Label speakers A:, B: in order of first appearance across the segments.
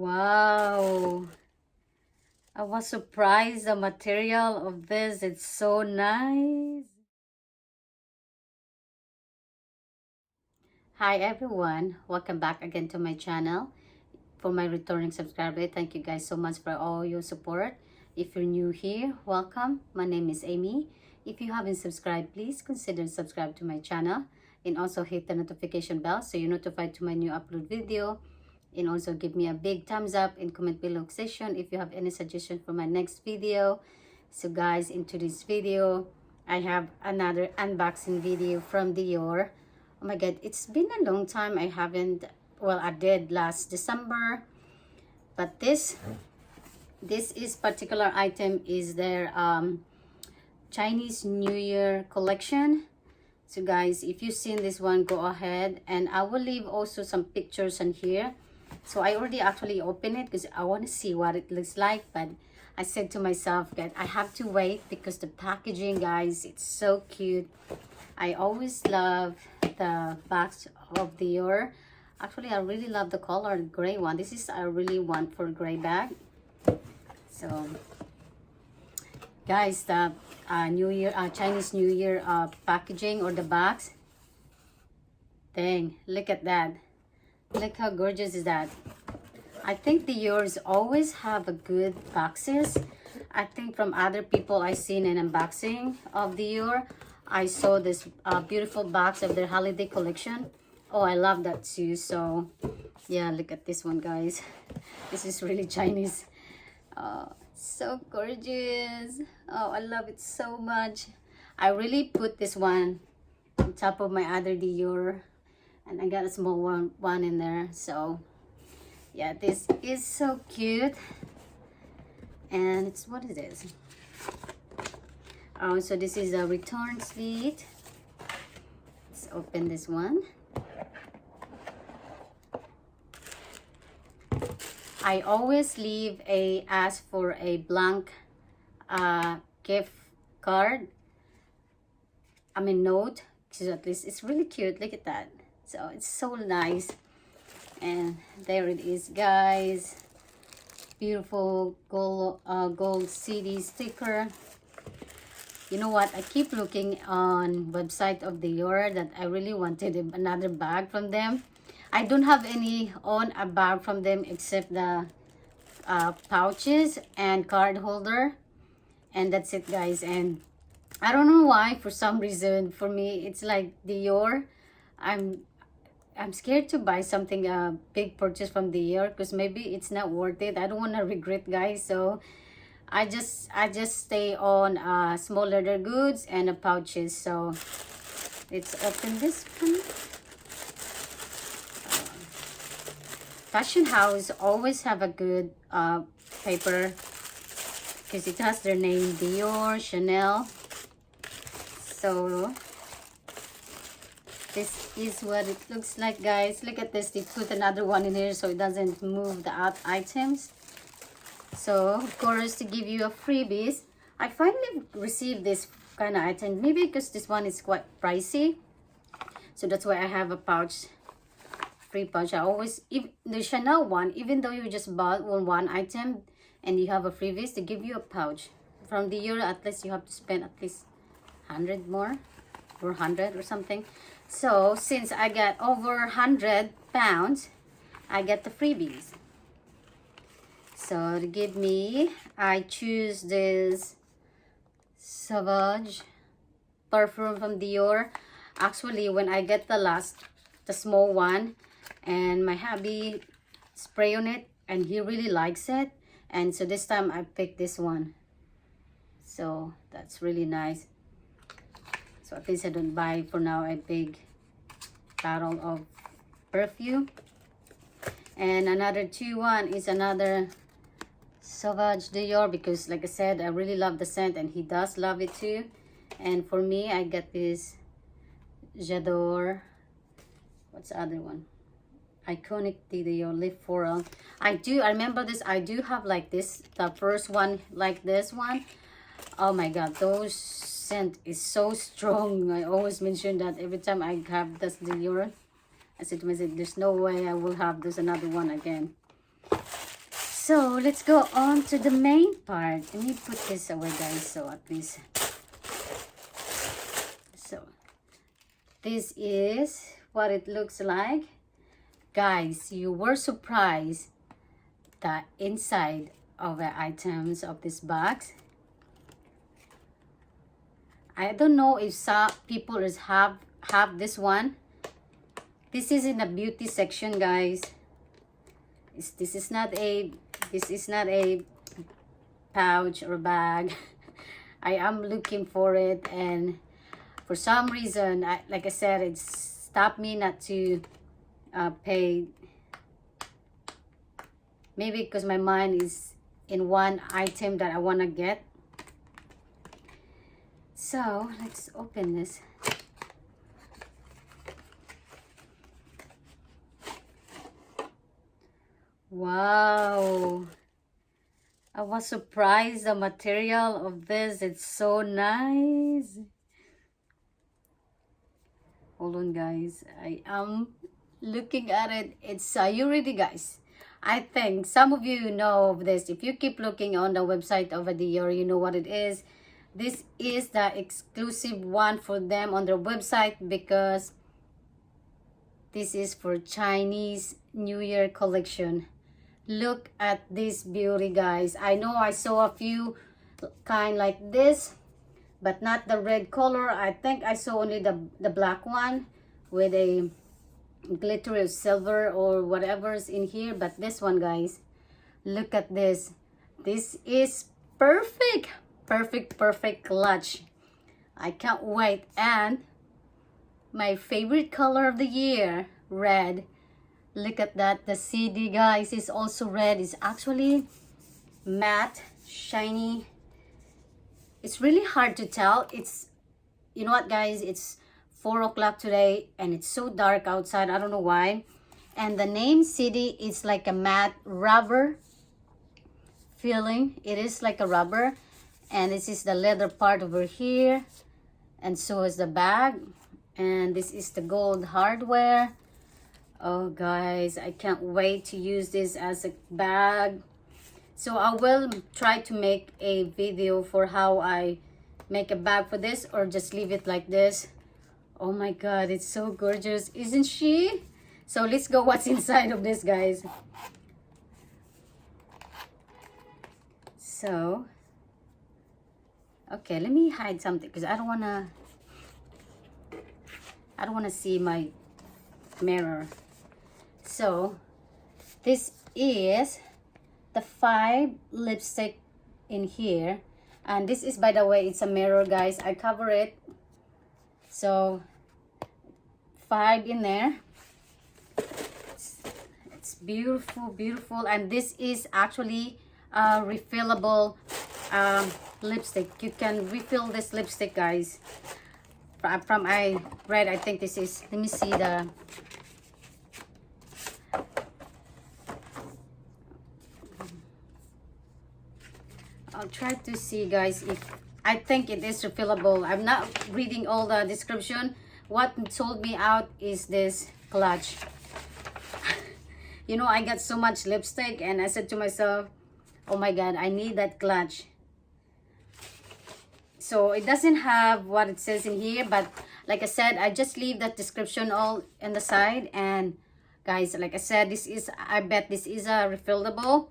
A: Wow, I was surprised the material of this. It's so nice. Hi everyone, welcome back again to my channel. For my returning subscriber, thank you guys so much for all your support. If you're new here, welcome. My name is Amy. If you haven't subscribed, please consider subscribe to my channel and also hit the notification bell so you're notified to my new upload video. And also give me a big thumbs up and comment below section if you have any suggestion for my next video. So guys, into this video I have another unboxing video from Dior. Oh my god, it's been a long time. I haven't, well, I did last December, but this is particular item is their Chinese New Year collection. So guys, if you've seen this one, go ahead, and I will leave also some pictures on here. So I already actually opened it because I want to see what it looks like, but I said to myself that I have to wait because the packaging, guys, it's so cute. I always love the bags of Dior. Actually, I really love the color gray one. This is I really want for gray bag. So guys, the Chinese New Year packaging or the box. Dang, look at that. Look how gorgeous is that. I think Dior's always have a good boxes. I think from other people I seen an unboxing of Dior, I saw this beautiful box of their holiday collection. Oh, I love that too. So yeah, look at this one, guys. This is really Chinese. So gorgeous. Oh, I love it so much. I really put this one on top of my other Dior, and I got a small one in there. So yeah, this is so cute. And it's, what is this? Oh, so this is a return slate. Let's open this one. I always ask for a blank gift card. Note. So at least it's really cute. Look at that. So it's so nice. And there it is, guys. Beautiful gold CD sticker. You know what? I keep looking on website of Dior that I really wanted another bag from them. I don't have any on a bag from them except the pouches and card holder, and that's it, guys. And I don't know why, for some reason, for me it's like Dior. I'm scared to buy something big purchase from Dior because maybe it's not worth it. I don't want to regret, guys. So I just stay on small leather goods and pouches. So let's open this one. Fashion house always have a good paper because it has their name, Dior, Chanel. So this is what it looks like, guys. Look at this. They put another one in here so it doesn't move the items. So of course, to give you a freebies, I finally received this kind of item, maybe because this one is quite pricey, so that's why I have a pouch, free pouch. I always, if the Chanel one, even though you just bought one item and you have a freebies, they give you a pouch. From the Euro, at least you have to spend at least 100 more or 100 or something. So since I got over 100 pounds, I get the freebies. So to give me, I choose this Sauvage perfume from Dior. Actually, when I get the small one, and my hubby spray on it and he really likes it, and so this time I picked this one. So that's really nice. So at least I don't buy for now a big bottle of perfume. And another one is another Sauvage Dior, because like I said, I really love the scent and he does love it too. And for me, I get this J'adore. What's the other one? Iconic Dior Lip Floral. I remember this. I do have like this, the first one, like this one. Oh my god, those scent is so strong. I always mention that every time I have this Dior. I said to myself, there's no way I will have this another one again. So let's go on to the main part. Let me put this away, guys, so at least. So this is what it looks like. Guys, you were surprised the inside of the items of this box. I don't know if some people have this one. This is in the beauty section, guys. This is not a pouch or bag. I am looking for it, and for some reason, like I said, it stopped me not to pay. Maybe because my mind is in one item that I want to get. So let's open this. Wow, I was surprised the material of this. It's so nice. Hold on, guys, I am looking at it. It's are you ready, guys? I think some of you know of this. If you keep looking on the website of Dior, you know what it is. This is the exclusive one for them on their website, because this is for Chinese New Year collection. Look at this beauty, guys. I know I saw a few kind like this, but not the red color. I think I saw only the black one with a glitter of silver or whatever's in here. But this one, guys, look at this. This is perfect. Perfect clutch. I can't wait. And my favorite color of the year, red. Look at that. The CD, guys, is also red. It's actually matte, shiny. It's really hard to tell. It's, you know what, guys, it's 4 o'clock today and it's so dark outside. I don't know why. And the name CD is like a matte rubber feeling. It is like a rubber. And this is the leather part over here, and so is the bag, and this is the gold hardware. Oh, guys, I can't wait to use this as a bag. So I will try to make a video for how I make a bag for this, or just leave it like this. Oh my god, it's so gorgeous, isn't she? So let's go what's inside of this, guys. So okay, let me hide something because I don't wanna see my mirror. So this is the 5 lipstick in here, and this is, by the way, it's a mirror, guys. I cover it, so 5 in there. It's beautiful, and this is actually a refillable lipstick. You can refill this lipstick, guys. From I read, I think this is, let me see the, I'll try to see, guys, if I think it is refillable. I'm not reading all the description. What sold me out is this clutch. You know, I got so much lipstick and I said to myself, oh my god, I need that clutch. So it doesn't have what it says in here, but like I said, I just leave that description all in the side. And guys, like I said, this is, I bet this is a refillable.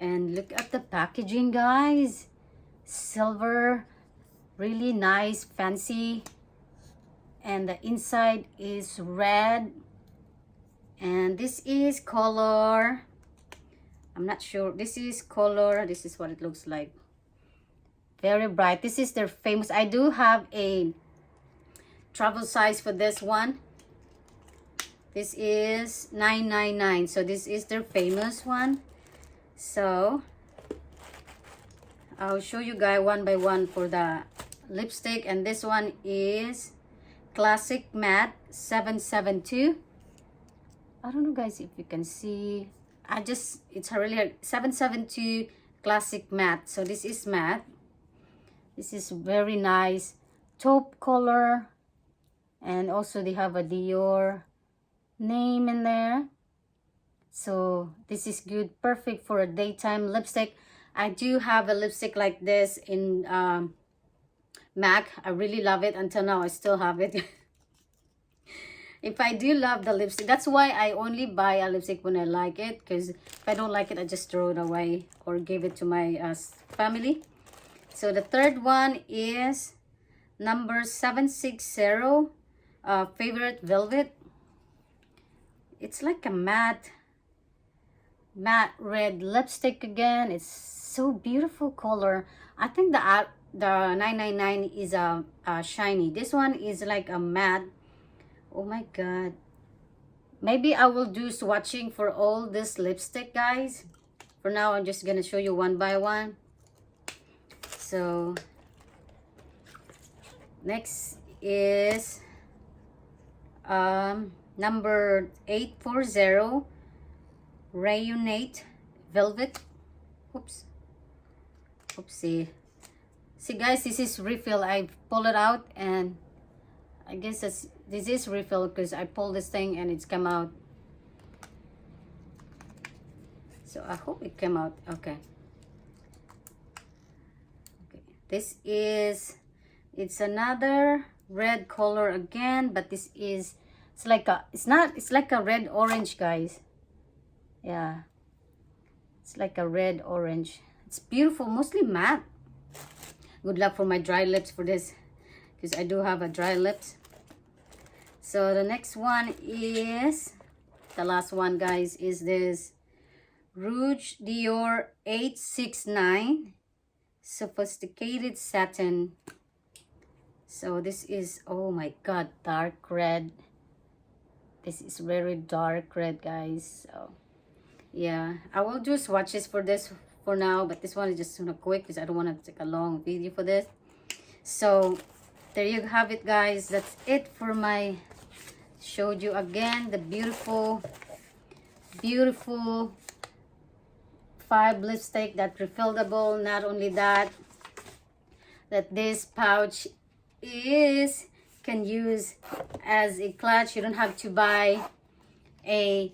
A: And look at the packaging, guys. Silver, really nice, fancy. And the inside is red. And this is color, I'm not sure, this is color, this is what it looks like. Very bright. This is their famous, I do have a travel size for this one. This is 999, so this is their famous one. So I'll show you guys one by one for the lipstick. And this one is Classic Matte 772. I don't know, guys, if you can see. It's really 772 Classic Matte. So this is matte. This is very nice taupe color, and also they have a Dior name in there. So this is good, perfect for a daytime lipstick. I do have a lipstick like this in MAC. I really love it. Until now I still have it. If I do love the lipstick, that's why I only buy a lipstick when I like it, because if I don't like it, I just throw it away or give it to my family. So the third one is number 760, Favorite Velvet. It's like a matte red lipstick again. It's so beautiful color. I think the 999 is a shiny. This one is like a matte. Oh my god, maybe I will do swatching for all this lipstick, guys. For now, I'm just gonna show you one by one. So next is number 840, Rayonate Velvet. Oops, oopsie. See guys, this is refill. I pull it out, and I guess this is refill because I pulled this thing and it's come out. So I hope it came out okay. This is, it's another red color again, but this is, it's like a, it's like a red orange, guys. Yeah, it's like a red orange. It's beautiful, mostly matte. Good luck for my dry lips for this, because I do have a dry lips. So the next one is, the last one, guys, is this Rouge Dior 869 Sophisticated Satin. So this is, oh my god, dark red. This is very dark red, guys. So yeah, I will do swatches for this for now, but this one is just quick because I don't want to take a long video for this. So there you have it, guys. That's it for my, showed you again the beautiful 5 lipstick that refillable. Not only that, that this pouch is can use as a clutch. You don't have to buy a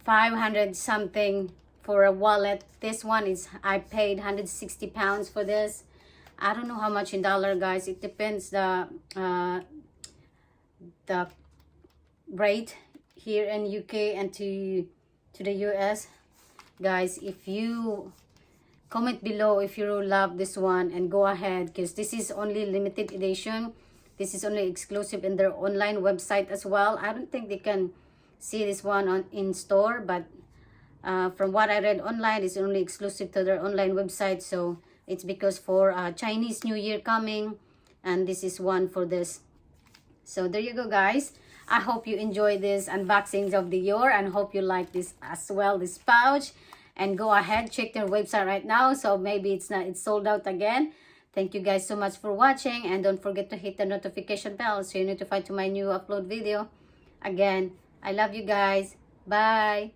A: 500 something for a wallet. This one is, I paid 160 pounds for this. I don't know how much in dollar, guys. It depends the rate here in UK and to the US. Guys, if you comment below if you love this one, and go ahead, because this is only limited edition. This is only exclusive in their online website as well. I don't think they can see this one in store, but from what I read online, it's only exclusive to their online website. So it's because for Chinese New Year coming, and this is one for this. So there you go, guys. I hope you enjoy this unboxings of Dior, and hope you like this as well, this pouch. And go ahead, check their website right now. So maybe it's sold out again. Thank you guys so much for watching, and don't forget to hit the notification bell so you're notified to my new upload video. Again, I love you guys. Bye.